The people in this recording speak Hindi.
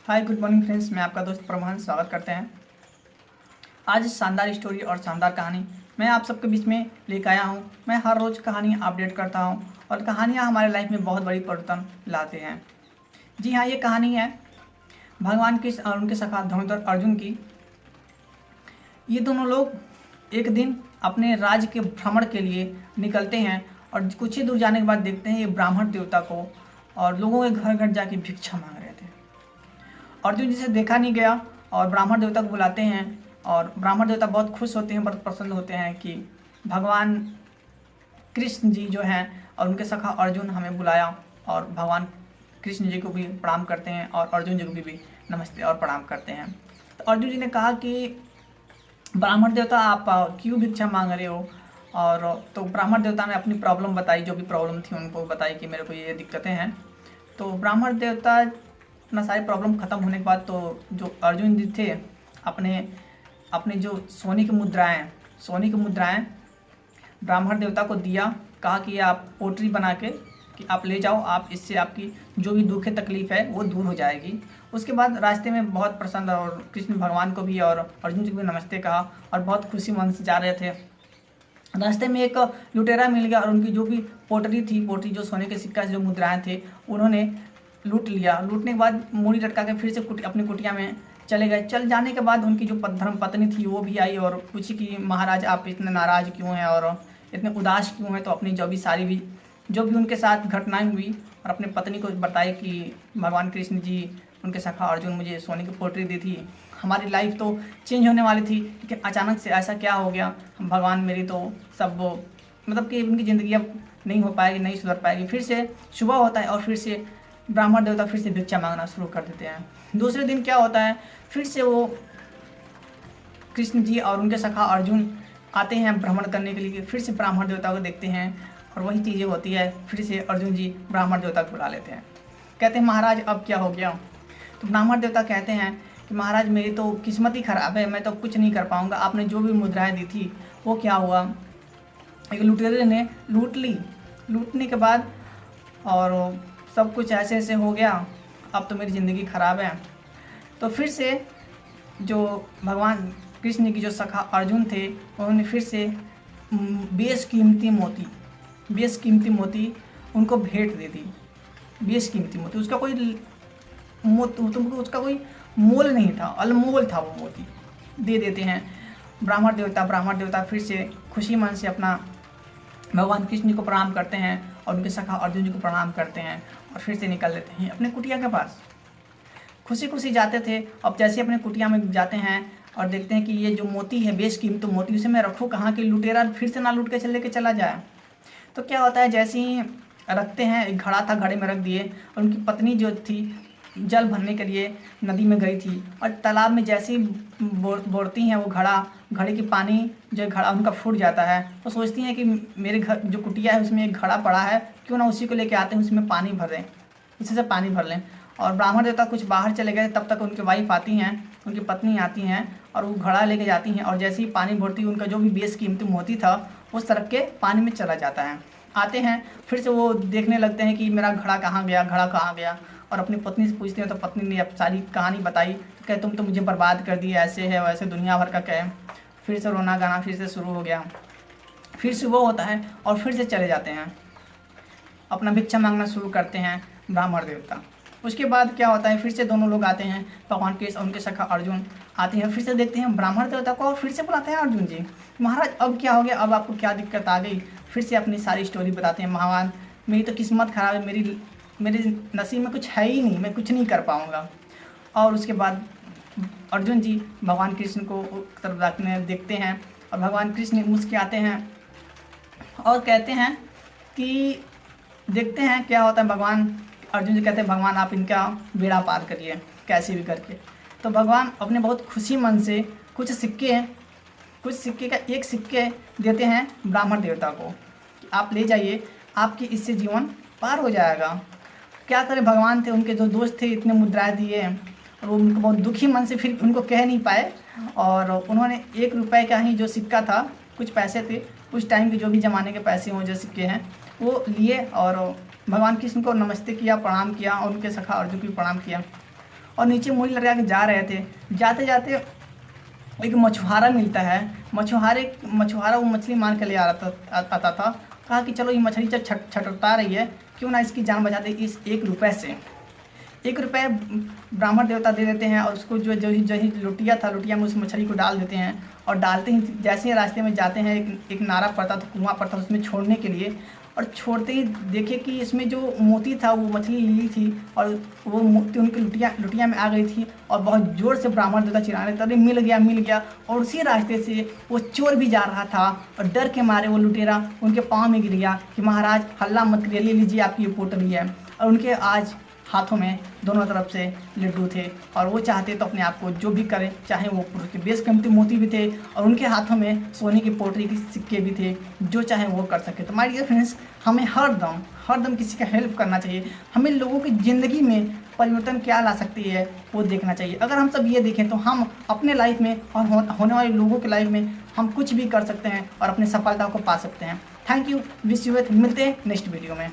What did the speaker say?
हाय गुड मॉर्निंग फ्रेंड्स, मैं आपका दोस्त प्रभान स्वागत करते हैं। आज शानदार स्टोरी और शानदार कहानी मैं आप सबके बीच में लेकर आया हूँ। मैं हर रोज़ कहानी अपडेट करता हूँ और कहानियाँ हमारे लाइफ में बहुत बड़ी परिवर्तन लाते हैं। जी हाँ, ये कहानी है भगवान कृष्ण और उनके सखा धनुधर अर्जुन की। ये दोनों लोग एक दिन अपने राज्य के भ्रमण के लिए निकलते हैं और कुछ ही दूर जाने के बाद देखते हैं ये ब्राह्मण देवता को और लोगों के घर घर जाके भिक्षा मांग रहे थे। अर्जुन जी से देखा नहीं गया और ब्राह्मण देवता को बुलाते हैं और ब्राह्मण देवता बहुत खुश होते हैं, बहुत प्रसन्न होते हैं कि भगवान कृष्ण जी जो हैं और उनके सखा अर्जुन हमें बुलाया। और भगवान कृष्ण जी को भी प्रणाम करते हैं और अर्जुन जी को भी नमस्ते और प्रणाम करते हैं। तो अर्जुन जी ने कहा कि ब्राह्मण देवता आप क्यों भिक्षा मांग रहे हो। और तो ब्राह्मण देवता ने अपनी प्रॉब्लम बताई, जो भी प्रॉब्लम थी उनको बताई कि मेरे को ये दिक्कतें हैं। तो ब्राह्मण देवता अपना सारी प्रॉब्लम ख़त्म होने के बाद तो जो अर्जुन जी थे अपने जो सोने की मुद्राएं ब्राह्मण देवता को दिया। कहा कि आप पोटरी बना के कि आप ले जाओ, आप इससे आपकी जो भी दुख तकलीफ़ है वो दूर हो जाएगी। उसके बाद रास्ते में बहुत प्रसन्न और कृष्ण भगवान को भी और अर्जुन जी को भी नमस्ते कहा और बहुत खुशी मन से जा रहे थे। रास्ते में एक लुटेरा मिल गया और उनकी जो भी पोटरी जो सोने के सिक्का जो मुद्राएं थे उन्होंने लूट लिया। लूटने के बाद मूड़ी लटका के फिर से अपनी कुटिया में चले गए। चल जाने के बाद उनकी जो धर्म पत्नी थी वो भी आई और पूछी कि महाराज आप इतने नाराज़ क्यों हैं और इतने उदास क्यों हैं। तो अपनी जो भी उनके साथ घटनाएं हुई और अपने पत्नी को बताई कि भगवान कृष्ण जी उनके सखा अर्जुन मुझे सोने की पोटरी दी थी, हमारी लाइफ तो चेंज होने वाली थी, लेकिन अचानक से ऐसा क्या हो गया। भगवान मेरी तो सब मतलब कि उनकी ज़िंदगी अब नहीं हो पाएगी, नहीं सुधर पाएगी। फिर से सुबह होता है और फिर से ब्राह्मण देवता फिर से भिक्षा मांगना शुरू कर देते हैं। दूसरे दिन क्या होता है, फिर से वो कृष्ण जी और उनके सखा अर्जुन आते हैं भ्रमण करने के लिए। फिर से ब्राह्मण देवता को देखते हैं और वही चीज़ें होती है। फिर से अर्जुन जी ब्राह्मण देवता को बुला लेते हैं, कहते हैं महाराज अब क्या हो गया। तो ब्राह्मण देवता कहते हैं कि महाराज मेरी तो किस्मत ही ख़राब है, मैं तो कुछ नहीं कर पाऊँगा। आपने जो भी मुद्राएं दी थी वो क्या हुआ, एक लुटेरे ने लूट ली। लूटने के बाद और सब कुछ ऐसे ऐसे हो गया, अब तो मेरी ज़िंदगी ख़राब है। तो फिर से जो भगवान कृष्ण की जो सखा अर्जुन थे उन्होंने फिर से बेशकीमती मोती उनको भेंट दे दी। बेशकीमती मोती, उसका कोई मोल नहीं था, अनमोल था वो मोती दे देते हैं। ब्राह्मण देवता फिर से खुशी मन से अपना भगवान कृष्ण जी को प्रणाम करते हैं और उनके सखा अर्जुन जी को प्रणाम करते हैं और फिर से निकल लेते हैं अपने कुटिया के पास। खुशी खुशी जाते थे। अब जैसे अपने कुटिया में जाते हैं और देखते हैं कि ये जो मोती है बेशकीमती तो मोती, उसे मैं रखूँ कहाँ कि लुटेरा फिर से ना लूट के लेके चला जाए। तो क्या होता है, जैसे ही रखते हैं, एक घड़ा था, घड़े में रख दिए और उनकी पत्नी जो थी जल भरने के लिए नदी में गई थी और तालाब में जैसे ही बोड़ती हैं वो घड़े की पानी जो घड़ा उनका फूट जाता है। तो सोचती हैं कि मेरे घर जो कुटिया है उसमें एक घड़ा पड़ा है, क्यों ना उसी को लेके आते हैं, उसमें पानी भर दें, उसी से पानी भर लें। और ब्राह्मण देवता कुछ बाहर चले गए, तब तक उनकी वाइफ आती हैं, उनकी पत्नी आती हैं और वो घड़ा लेके जाती हैं और जैसे ही पानी भरती है उनका जो भी बेशकीमती मोती था वो सड़क के पानी में चला जाता है। आते हैं फिर से वो देखने लगते हैं कि मेरा घड़ा कहाँ गया और अपनी पत्नी से पूछते हैं। तो पत्नी ने अब सारी कहानी बताई। तो कहे तुम तो मुझे बर्बाद कर दिया, ऐसे है वैसे दुनिया भर का कहे। फिर से रोना गाना फिर से शुरू हो गया। फिर सुबह होता है और फिर से चले जाते हैं, अपना भिक्षा मांगना शुरू करते हैं ब्राह्मण देवता। उसके बाद क्या होता है, फिर से दोनों लोग आते हैं, भगवान कृष्ण और उनके सखा अर्जुन आते हैं। फिर से देखते हैं ब्राह्मण देवता को और फिर से बुलाते हैं अर्जुन जी, महाराज अब क्या हो गया, अब आपको क्या दिक्कत आ गई। फिर से अपनी सारी स्टोरी बताते हैं, भगवान मेरी तो किस्मत ख़राब है, मेरे नसीब में कुछ है ही नहीं, मैं कुछ नहीं कर पाऊँगा। और उसके बाद अर्जुन जी भगवान कृष्ण को तरफ देखते हैं और भगवान कृष्ण मुस्कुराते हैं और कहते हैं कि देखते हैं क्या होता है। भगवान अर्जुन जी कहते हैं भगवान आप इनका बेड़ा पार करिए कैसे भी करके। तो भगवान अपने बहुत खुशी मन से कुछ सिक्के का एक सिक्के देते हैं ब्राह्मण देवता को कि आप ले जाइए, आपके इससे जीवन पार हो जाएगा। क्या करें, भगवान थे, उनके जो दोस्त थे इतने मुद्राएं दिए और वो उनको बहुत दुखी मन से फिर उनको कह नहीं पाए और उन्होंने 1 रुपये का ही जो सिक्का था, कुछ पैसे थे उस टाइम के, जो भी ज़माने के पैसे हों जो सिक्के हैं वो लिए और भगवान कृष्ण को नमस्ते किया, प्रणाम किया और उनके सखा अर्जुन को प्रणाम किया। और नीचे मुड़ी लगा के जा रहे थे। जाते जाते एक मछुआरा मिलता है। मछुआरा वो मछली मार के ले आता था। कहा कि चलो ये मछली जब छटपटा रही है, क्यों ना इसकी जान बचा दे इस 1 रुपये से। 1 रुपये ब्राह्मण देवता दे देते हैं और उसको जो लोटिया में उस मछली को डाल देते हैं। और डालते ही जैसे ही रास्ते में जाते हैं एक नारा पड़ता था, कुआं पड़ता था उसमें छोड़ने के लिए। और छोड़ते ही देखे कि इसमें जो मोती था वो मछली ली थी और वो मोती उनकी लुटिया में आ गई थी। और बहुत ज़ोर से ब्राह्मण देवता चिल्लाने लगे, अरे मिल गया। और उसी रास्ते से वो चोर भी जा रहा था और डर के मारे वो लुटेरा उनके पाँव में गिर गया कि महाराज हल्ला मत करिए, ले लीजिए आपकी ये पोटली है। और उनके आज हाथों में दोनों तरफ से लड्डू थे और वो चाहते तो अपने आप को जो भी करें, चाहे वो के बेशकीमती मोती भी थे और उनके हाथों में सोने की पोटली की सिक्के भी थे, जो चाहे वो कर सके। तो माय डियर फ्रेंड्स, हमें हर दम किसी का हेल्प करना चाहिए। हमें लोगों की ज़िंदगी में परिवर्तन क्या ला सकती है वो देखना चाहिए। अगर हम सब ये देखें तो हम अपने लाइफ में और होने वाले लोगों के लाइफ में हम कुछ भी कर सकते हैं और अपनी सफलता को पा सकते हैं। थैंक यू, विश यू, मिलते हैं नेक्स्ट वीडियो में।